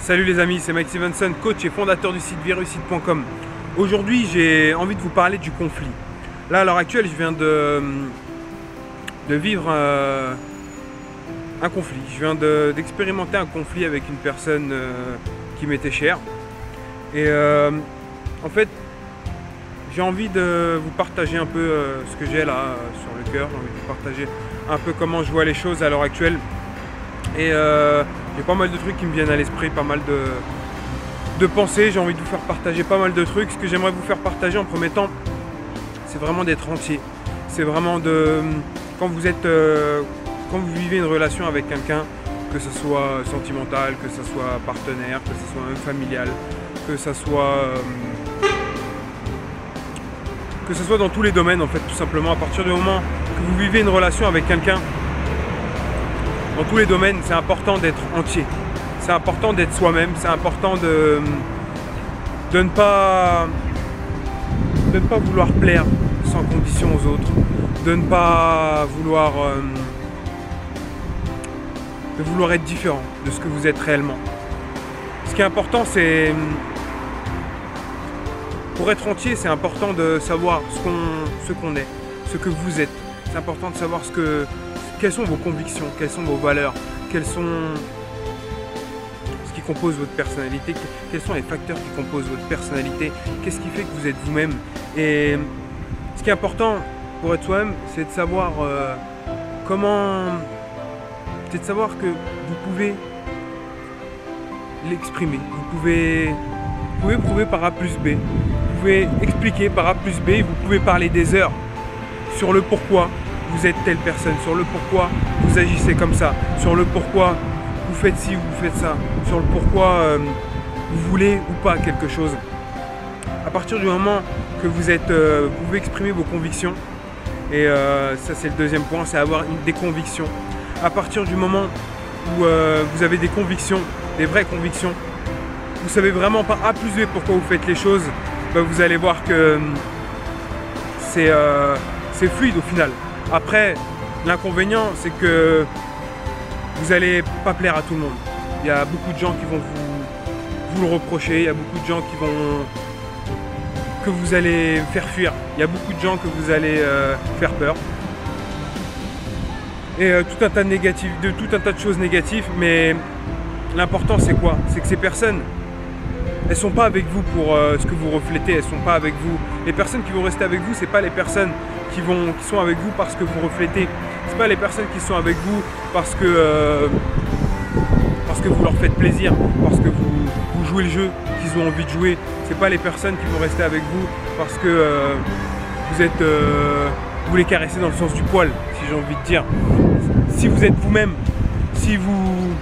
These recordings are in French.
Salut les amis, c'est Mike Stevenson, coach et fondateur du site virusite.com. Aujourd'hui, j'ai envie de vous parler du conflit. Là, à l'heure actuelle, je viens de vivre un conflit. Je viens d'expérimenter un conflit avec une personne qui m'était chère. Et en fait, j'ai envie de vous partager un peu ce que j'ai là sur le cœur. J'ai envie de vous partager un peu comment je vois les choses à l'heure actuelle. Et j'ai pas mal de trucs qui me viennent à l'esprit, pas mal de pensées. J'ai envie de vous faire partager pas mal de trucs. Ce que j'aimerais vous faire partager en premier temps, c'est vraiment d'être entier. C'est vraiment quand vous vivez une relation avec quelqu'un, que ce soit sentimental, que ce soit partenaire, que ce soit même familial, que ce soit dans tous les domaines en fait, tout simplement. À partir du moment que vous vivez une relation avec quelqu'un, dans tous les domaines, c'est important d'être entier. C'est important d'être soi-même. C'est important de ne pas vouloir plaire sans condition aux autres. De ne pas vouloir être différent de ce que vous êtes réellement. Ce qui est important, c'est pour être entier, c'est important de savoir ce qu'on est, ce que vous êtes. C'est important de savoir quelles sont vos convictions, quelles sont vos valeurs, quels sont ce qui compose votre personnalité, quels sont les facteurs qui composent votre personnalité, qu'est-ce qui fait que vous êtes vous-même. Et ce qui est important pour être soi-même, c'est de savoir c'est de savoir que vous pouvez l'exprimer, vous pouvez prouver par A plus B, vous pouvez expliquer par A plus B, et vous pouvez parler des heures sur le pourquoi vous êtes telle personne, sur le pourquoi vous agissez comme ça, sur le pourquoi vous faites ci ou vous faites ça, sur le pourquoi vous voulez ou pas quelque chose. À partir du moment que vous pouvez exprimer vos convictions, et ça c'est le deuxième point, c'est avoir des convictions. À partir du moment où vous avez des convictions, des vraies convictions, vous savez vraiment par A plus B pourquoi vous faites les choses, vous allez voir que c'est fluide au final. Après, l'inconvénient, c'est que vous n'allez pas plaire à tout le monde. Il y a beaucoup de gens qui vont vous le reprocher, il y a beaucoup de gens que vous allez faire fuir, il y a beaucoup de gens que vous allez faire peur. Et tout un tas de choses négatives, mais l'important c'est quoi? C'est que ces personnes, elles sont pas avec vous pour ce que vous reflétez, elles sont pas avec vous. Les personnes qui vont rester avec vous, c'est pas les personnes qui sont avec vous parce que vous reflétez. C'est pas les personnes qui sont avec vous parce que vous leur faites plaisir, parce que vous jouez le jeu qu'ils ont envie de jouer. C'est pas les personnes qui vont rester avec vous parce que vous les caressez dans le sens du poil, si j'ai envie de dire. Si vous êtes vous-même, si vous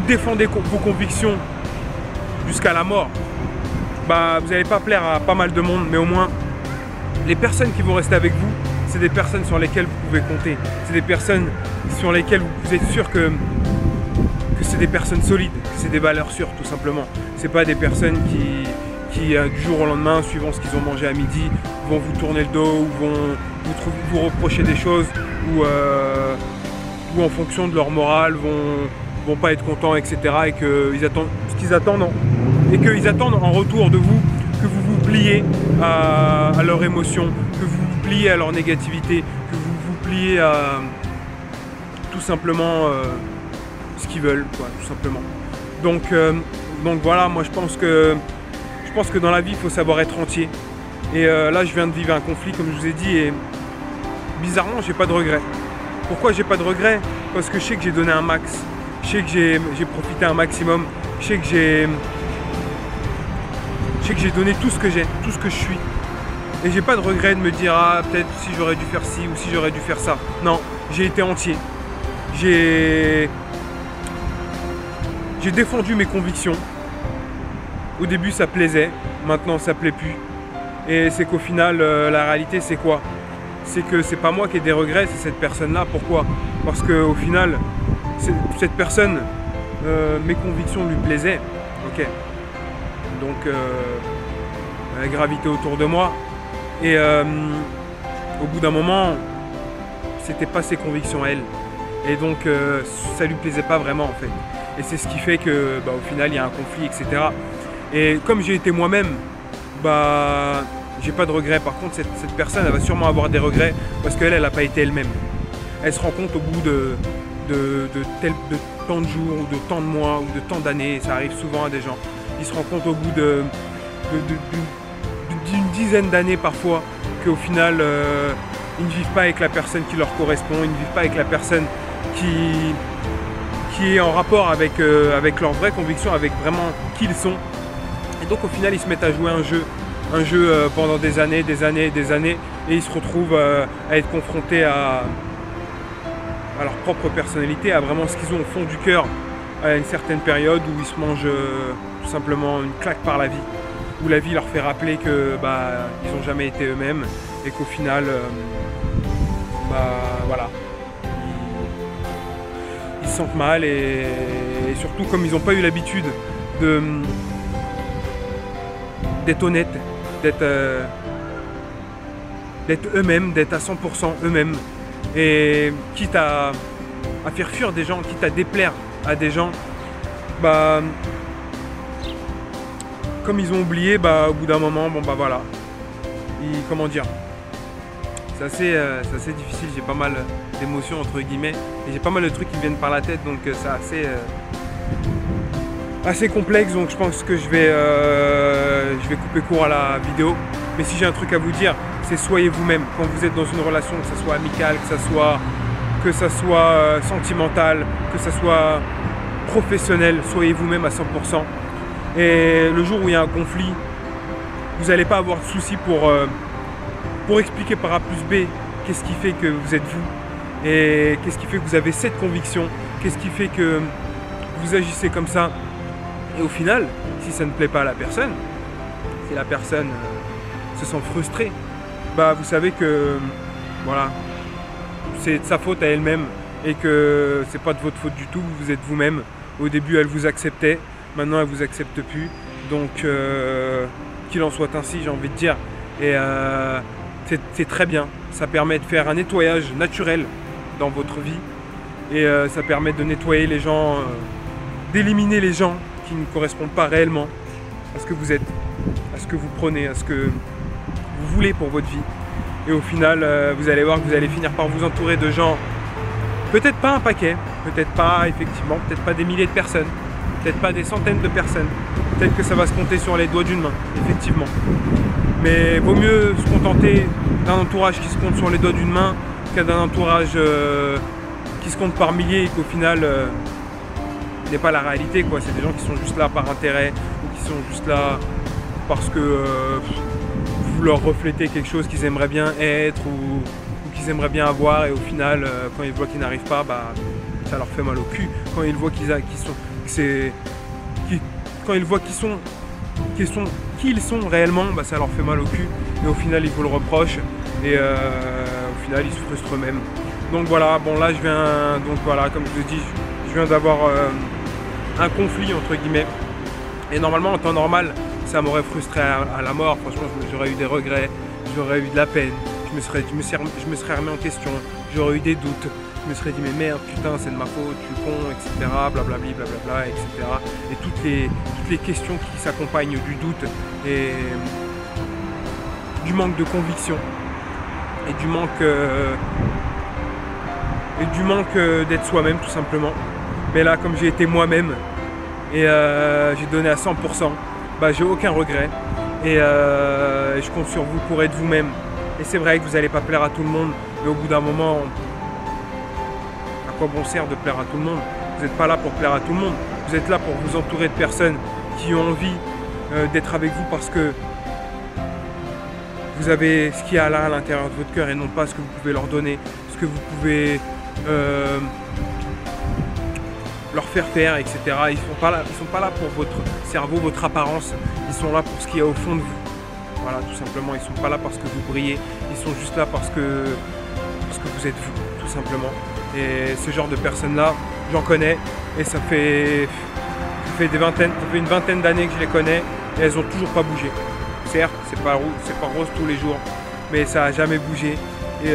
défendez vos convictions jusqu'à la mort, vous n'allez pas plaire à pas mal de monde, mais au moins les personnes qui vont rester avec vous, c'est des personnes sur lesquelles vous pouvez compter. C'est des personnes sur lesquelles vous êtes sûr que c'est des personnes solides, que c'est des valeurs sûres tout simplement. C'est pas des personnes qui du jour au lendemain, suivant ce qu'ils ont mangé à midi, vont vous tourner le dos ou vont vous reprocher des choses ou en fonction de leur morale vont pas être contents, etc. Et qu'ils attendent ce qu'ils attendent et qu'ils attendent en retour de vous que vous vous pliez à leurs émotions, que vous vous pliez à leur négativité, que vous vous pliez à tout simplement ce qu'ils veulent, quoi, tout simplement. Donc voilà, moi je pense que dans la vie il faut savoir être entier. Et là je viens de vivre un conflit comme je vous ai dit et bizarrement j'ai pas de regrets. Pourquoi j'ai pas de regrets? Parce que je sais que j'ai donné un max, je sais que j'ai profité un maximum, je sais que j'ai donné tout ce que j'ai, tout ce que je suis. Et j'ai pas de regret de me dire peut-être si j'aurais dû faire ci ou si j'aurais dû faire ça. Non, j'ai été entier. J'ai défendu mes convictions. Au début ça plaisait, maintenant ça plaît plus. Et c'est qu'au final la réalité c'est quoi? C'est que c'est pas moi qui ai des regrets, c'est cette personne-là. Pourquoi? Parce qu'au final, cette personne, mes convictions lui plaisaient. Ok. Donc elle gravitait autour de moi. Et au bout d'un moment, c'était pas ses convictions à elle. Et donc ça lui plaisait pas vraiment en fait. Et c'est ce qui fait que au final il y a un conflit, etc. Et comme j'ai été moi-même, j'ai pas de regrets. Par contre cette personne elle va sûrement avoir des regrets parce qu'elle n'a pas été elle-même. Elle se rend compte au bout de tant de jours ou de tant de mois ou de tant d'années, et ça arrive souvent à des gens, ils se rendent compte au bout d'une dizaine d'années parfois qu'au final ils ne vivent pas avec la personne qui leur correspond, ils ne vivent pas avec la personne qui est en rapport avec leurs vraies convictions, avec vraiment qui ils sont. Et donc au final ils se mettent à jouer un jeu pendant des années, et ils se retrouvent à être confrontés à leur propre personnalité, à vraiment ce qu'ils ont au fond du cœur à une certaine période où ils se mangent tout simplement une claque par la vie, où la vie leur fait rappeler que ils n'ont jamais été eux-mêmes et qu'au final voilà, ils se sentent mal et surtout comme ils n'ont pas eu l'habitude d'être honnêtes, d'être eux-mêmes, d'être à 100% eux-mêmes. Et quitte à faire fuir des gens, quitte à déplaire à des gens, comme ils ont oublié, au bout d'un moment, voilà. Comment dire, c'est assez difficile, j'ai pas mal d'émotions entre guillemets, et j'ai pas mal de trucs qui me viennent par la tête, donc c'est assez complexe, donc je pense que je vais couper court à la vidéo. Mais si j'ai un truc à vous dire, c'est soyez vous-même quand vous êtes dans une relation, que ce soit amicale, que ça soit sentimental, que ça soit professionnel, soyez vous-même à 100%. Et le jour où il y a un conflit, vous n'allez pas avoir de soucis pour expliquer par A plus B qu'est-ce qui fait que vous êtes vous et qu'est-ce qui fait que vous avez cette conviction, qu'est-ce qui fait que vous agissez comme ça. Et au final, si ça ne plaît pas à la personne, si la personne se sent frustrée, vous savez que voilà, c'est de sa faute à elle-même et que c'est pas de votre faute du tout, vous êtes vous-même. Au début elle vous acceptait, maintenant elle vous accepte plus, donc qu'il en soit ainsi, j'ai envie de dire. Et c'est très bien, ça permet de faire un nettoyage naturel dans votre vie et ça permet de nettoyer les gens, d'éliminer les gens qui ne correspondent pas réellement à ce que vous êtes, à ce que vous prenez, à ce que vous voulez pour votre vie. Et au final, vous allez voir que vous allez finir par vous entourer de gens, peut-être pas un paquet, peut-être pas effectivement, peut-être pas des milliers de personnes, peut-être pas des centaines de personnes, peut-être que ça va se compter sur les doigts d'une main, effectivement. Mais vaut mieux se contenter d'un entourage qui se compte sur les doigts d'une main qu'un entourage qui se compte par milliers et qu'au final n'est pas la réalité, quoi. C'est des gens qui sont juste là par intérêt ou qui sont juste là parce que vous leur reflétez quelque chose qu'ils aimeraient bien être ou qu'ils aimeraient bien avoir, et au final quand ils voient qu'ils n'arrivent pas, ça leur fait mal au cul. Quand ils voient qui ils sont réellement, ça leur fait mal au cul et au final ils vous le reprochent et au final ils se frustrent eux-mêmes. Donc voilà, là comme je vous dis, je viens d'avoir un conflit entre guillemets, et normalement en temps normal ça m'aurait frustré à la mort. Franchement j'aurais eu des regrets, j'aurais eu de la peine, je me serais remis en question, j'aurais eu des doutes, je me serais dit mais merde, putain c'est de ma faute, je suis con, etc. Blablabli, blablabla, etc. Et toutes les questions qui s'accompagnent du doute et du manque de conviction et du manque d'être soi-même tout simplement. Mais là comme j'ai été moi-même et j'ai donné à 100%, j'ai aucun regret et je compte sur vous pour être vous-même. Et c'est vrai que vous n'allez pas plaire à tout le monde, mais au bout d'un moment, à quoi bon sert de plaire à tout le monde? Vous n'êtes pas là pour plaire à tout le monde, vous êtes là pour vous entourer de personnes qui ont envie d'être avec vous parce que vous avez ce qu'il y a là à l'intérieur de votre cœur et non pas ce que vous pouvez leur donner, ce que vous pouvez leur faire faire, etc. Ils sont pas là pour votre cerveau, votre apparence, ils sont là pour ce qu'il y a au fond de vous. Voilà, tout simplement, ils sont pas là parce que vous brillez, ils sont juste là parce que vous êtes vous, tout simplement. Et ce genre de personnes-là, j'en connais, et ça fait une vingtaine d'années que je les connais, et elles ont toujours pas bougé. Certes, c'est pas rose tous les jours, mais ça a jamais bougé. et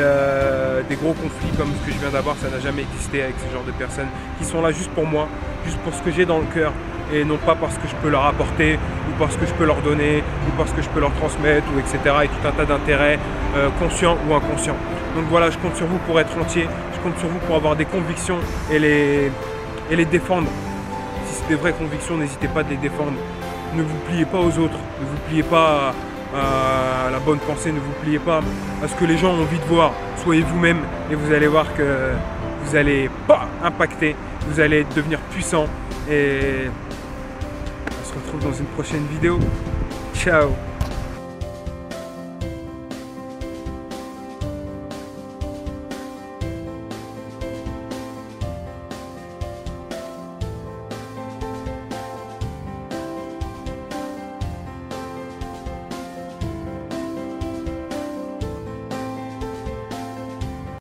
des gros conflits comme ce que je viens d'avoir, ça n'a jamais existé avec ce genre de personnes qui sont là juste pour moi, juste pour ce que j'ai dans le cœur et non pas parce que je peux leur apporter ou parce que je peux leur donner ou parce que je peux leur transmettre ou etc. et tout un tas d'intérêts conscients ou inconscients. Donc voilà, je compte sur vous pour être entier, je compte sur vous pour avoir des convictions et les défendre. Si c'est des vraies convictions, n'hésitez pas à les défendre. Ne vous pliez pas aux autres, ne vous pliez pas à la bonne pensée, ne vous pliez pas à ce que les gens ont envie de voir. Soyez vous-même et vous allez voir que vous allez pas impacter, vous allez devenir puissant et on se retrouve dans une prochaine vidéo. Ciao.